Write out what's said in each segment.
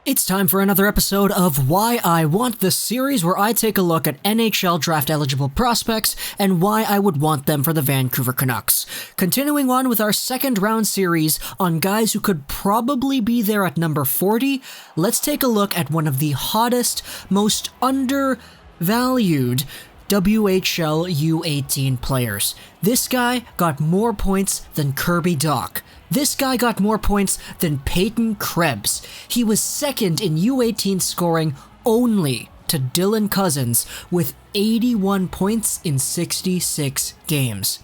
It's time for another episode of Why I Want, the series where I take a look at NHL draft eligible prospects and why I would want them for the Vancouver Canucks. Continuing on with our second round series on guys who could probably be there at number 40, let's take a look at one of the hottest, most undervalued WHL U18 players. This guy got more points than Kirby Dach. This guy got more points than Peyton Krebs. He was second in U18 scoring only to Dylan Cozens with 81 points in 66 games.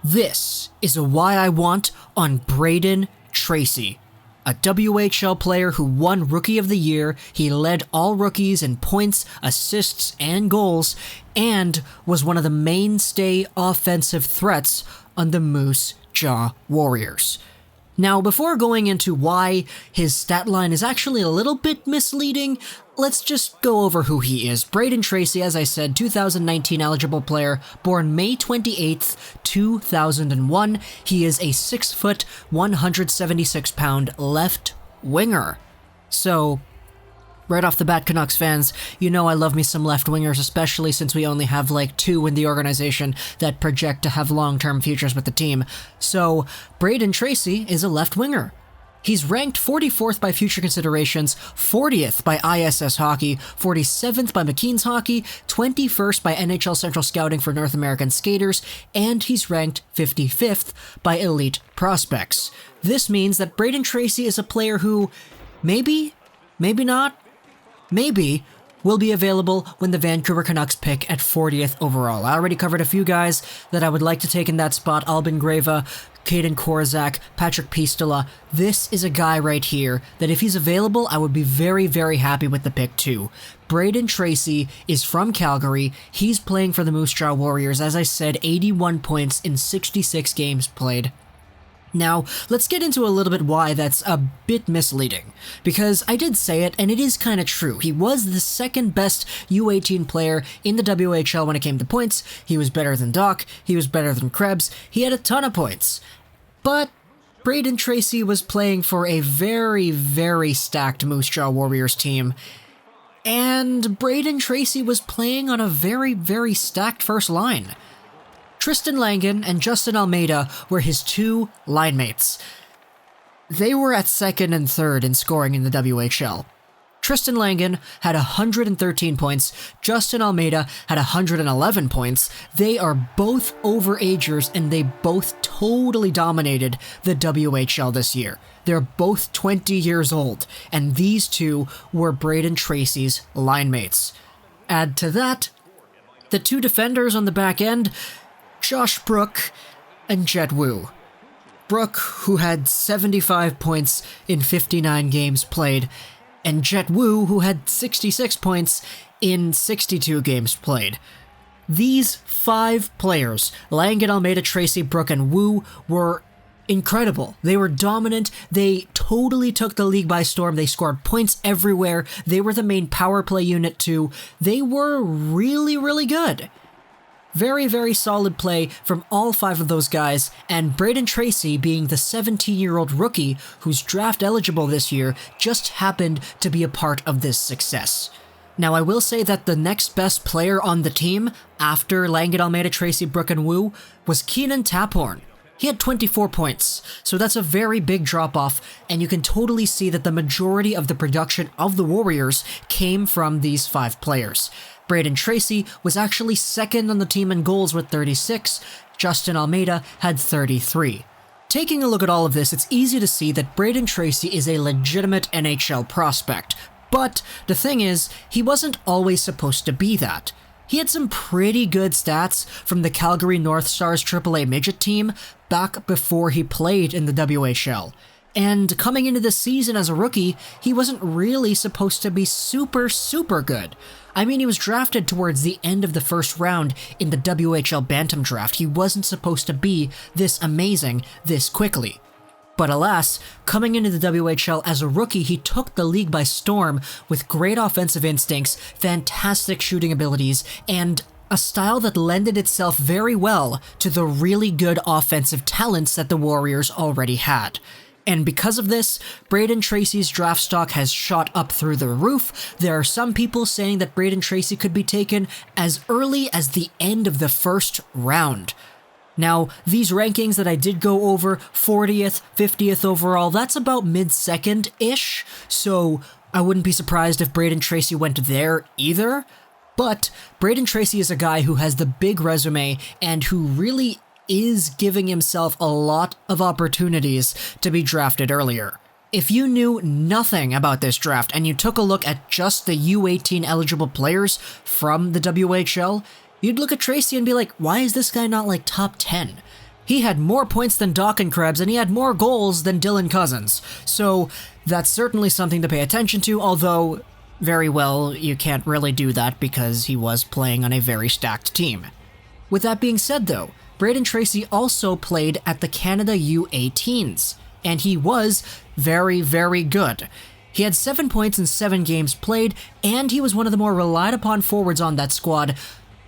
This is a Why I Want on Brayden Tracey, a WHL player who won Rookie of the Year. He led all rookies in points, assists, and goals, and was one of the mainstay offensive threats on the Moose Jaw Warriors. Now, before going into why his stat line is actually a little bit misleading, let's just go over who he is. Brayden Tracey, as I said, 2019 eligible player, born May 28th, 2001. He is a 6 foot, 176 pound left winger. So, right off the bat, Canucks fans, you know I love me some left wingers, especially since we only have like 2 in the organization that project to have long-term futures with the team. So, Brayden Tracey is a left winger. He's ranked 44th by Future Considerations, 40th by ISS Hockey, 47th by McKeen's Hockey, 21st by NHL Central Scouting for North American Skaters, and he's ranked 55th by Elite Prospects. This means that Brayden Tracey is a player who maybe not, maybe will be available when the Vancouver Canucks pick at 40th overall. I already covered a few guys that I would like to take in that spot: Albin Greva, Caden Korzak, Patrick Pistola. This is a guy right here that if he's available, I would be very, very happy with the pick too. Brayden Tracey is from Calgary. He's playing for the Moose Jaw Warriors. As I said, 81 points in 66 games played. Now, let's get into a little bit why that's a bit misleading, because I did say it, and it is kind of true. He was the second best U18 player in the WHL when it came to points. He was better than Dach, he was better than Krebs, he had a ton of points. But Brayden Tracey was playing for a very, very stacked Moose Jaw Warriors team, and Brayden Tracey was playing on a very, very stacked first line. Tristan Langan and Justin Almeida were his 2 line mates. They were at second and third in scoring in the WHL. Tristan Langan had 113 points, Justin Almeida had 111 points. They are both overagers and they both totally dominated the WHL this year. They're both 20 years old, and these 2 were Brayden Tracey's line mates. Add to that, the 2 defenders on the back end, Josh Brook and Jett Woo. Brook, who had 75 points in 59 games played, and Jett Woo, who had 66 points in 62 games played. These 5 players, Langan, Almeida, Tracey, Brook, and Woo, were incredible. They were dominant. They totally took the league by storm. They scored points everywhere. They were the main power play unit too. They were really, really good. Very, very solid play from all 5 of those guys, and Brayden Tracey, being the 17-year-old rookie who's draft eligible this year, just happened to be a part of this success. Now, I will say that the next best player on the team, after Langan, Almeida, Tracey, Brook, and Woo, was Keenan Taphorn. He had 24 points, so that's a very big drop-off, and you can totally see that the majority of the production of the Warriors came from these 5 players. Brayden Tracey was actually second on the team in goals with 36, Justin Almeida had 33. Taking a look at all of this, it's easy to see that Brayden Tracey is a legitimate NHL prospect, but the thing is, he wasn't always supposed to be that. He had some pretty good stats from the Calgary North Stars AAA midget team back before he played in the WHL. And coming into the season as a rookie, he wasn't really supposed to be super, super good. I mean, he was drafted towards the end of the first round in the WHL Bantam draft. He wasn't supposed to be this amazing this quickly. But alas, coming into the WHL as a rookie, he took the league by storm with great offensive instincts, fantastic shooting abilities, and a style that lended itself very well to the really good offensive talents that the Warriors already had. And because of this, Brayden Tracey's draft stock has shot up through the roof. There are some people saying that Brayden Tracey could be taken as early as the end of the first round. Now, these rankings that I did go over, 40th, 50th overall, that's about mid-second-ish, so I wouldn't be surprised if Brayden Tracey went there either. But Brayden Tracey is a guy who has the big resume and who really is giving himself a lot of opportunities to be drafted earlier. If you knew nothing about this draft and you took a look at just the U18 eligible players from the WHL, you'd look at Tracey and be like, why is this guy not like top 10? He had more points than Dach and Krebs, and he had more goals than Dylan Cozens. So that's certainly something to pay attention to, although very well you can't really do that because he was playing on a very stacked team. With that being said though, Brayden Tracey also played at the Canada U18s, and he was very, very good. He had 7 points in 7 games played, and he was one of the more relied upon forwards on that squad.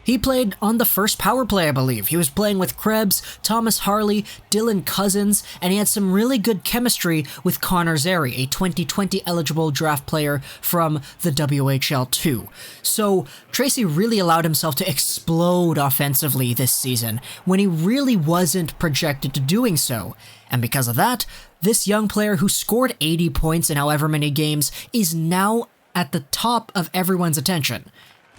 He played on the first power play, I believe. He was playing with Krebs, Thomas Harley, Dylan Cozens, and he had some really good chemistry with Connor Zary, a 2020 eligible draft player from the WHL too. So Tracey really allowed himself to explode offensively this season when he really wasn't projected to doing so. And because of that, this young player who scored 80 points in however many games is now at the top of everyone's attention.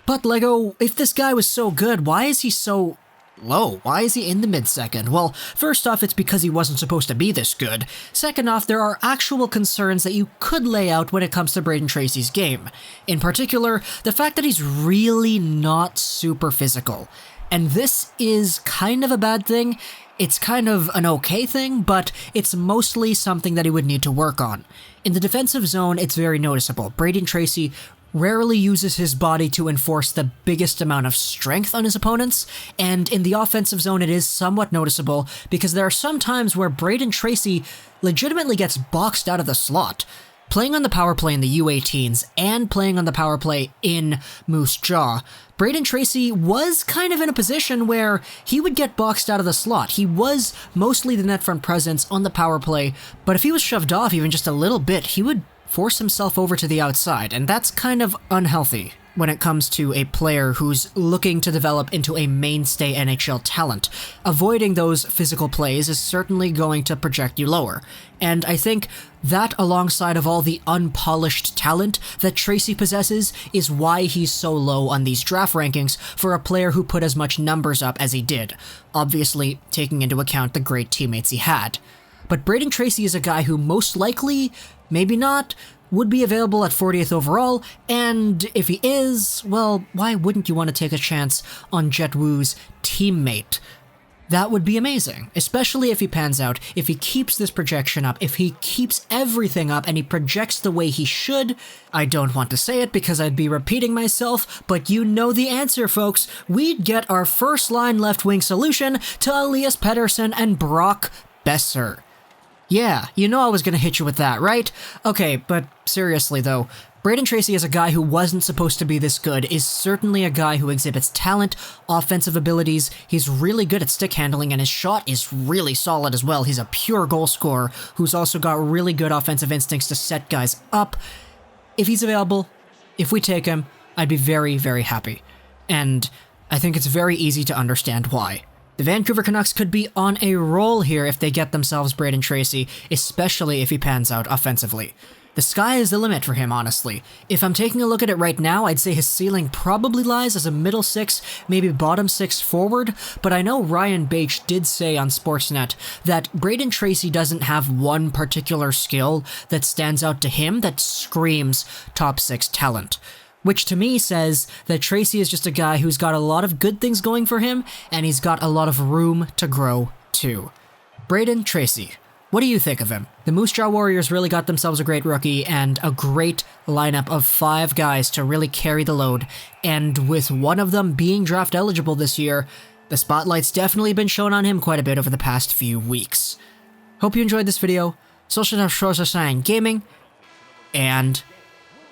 But Lego, if this guy was so good, why is he so low? Why is he in the mid-second? Well, first off, it's because he wasn't supposed to be this good. Second off, there are actual concerns that you could lay out when it comes to Brayden Tracey's game. In particular, the fact that he's really not super physical. And this is kind of a bad thing. It's kind of an okay thing, but it's mostly something that he would need to work on. In the defensive zone, it's very noticeable. Brayden Tracey rarely uses his body to enforce the biggest amount of strength on his opponents, and in the offensive zone it is somewhat noticeable because there are some times where Brayden Tracey legitimately gets boxed out of the slot. Playing on the power play in the U18s and playing on the power play in Moose Jaw, Brayden Tracey was kind of in a position where he would get boxed out of the slot. He was mostly the net front presence on the power play, but if he was shoved off even just a little bit, he would force himself over to the outside, and that's kind of unhealthy when it comes to a player who's looking to develop into a mainstay NHL talent. Avoiding those physical plays is certainly going to project you lower, and I think that alongside of all the unpolished talent that Tracey possesses is why he's so low on these draft rankings for a player who put as much numbers up as he did, obviously taking into account the great teammates he had. But Brayden Tracey is a guy who most likely, maybe not, would be available at 40th overall, and if he is, well, why wouldn't you want to take a chance on Jett Woo's teammate? That would be amazing, especially if he pans out, if he keeps this projection up, if he keeps everything up and he projects the way he should. I don't want to say it because I'd be repeating myself, but you know the answer, folks. We'd get our first-line left-wing solution to Elias Pettersson and Brock Besser. Yeah, you know I was gonna hit you with that, right? Okay, but seriously though, Brayden Tracey as a guy who wasn't supposed to be this good is certainly a guy who exhibits talent, offensive abilities, he's really good at stick handling, and his shot is really solid as well. He's a pure goal scorer who's also got really good offensive instincts to set guys up. If he's available, if we take him, I'd be very, very happy. And I think it's very easy to understand why. The Vancouver Canucks could be on a roll here if they get themselves Brayden Tracey, especially if he pans out offensively. The sky is the limit for him, honestly. If I'm taking a look at it right now, I'd say his ceiling probably lies as a middle six, maybe bottom six forward, but I know Ryan Bache did say on Sportsnet that Brayden Tracey doesn't have one particular skill that stands out to him that screams top six talent. Which to me says that Tracey is just a guy who's got a lot of good things going for him, and he's got a lot of room to grow too. Brayden Tracey, what do you think of him? The Moose Jaw Warriors really got themselves a great rookie and a great lineup of 5 guys to really carry the load, and with one of them being draft eligible this year, the spotlight's definitely been shown on him quite a bit over the past few weeks. Hope you enjoyed this video. Social Gaming, and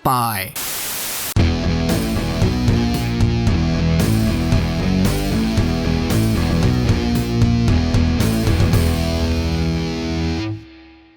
bye.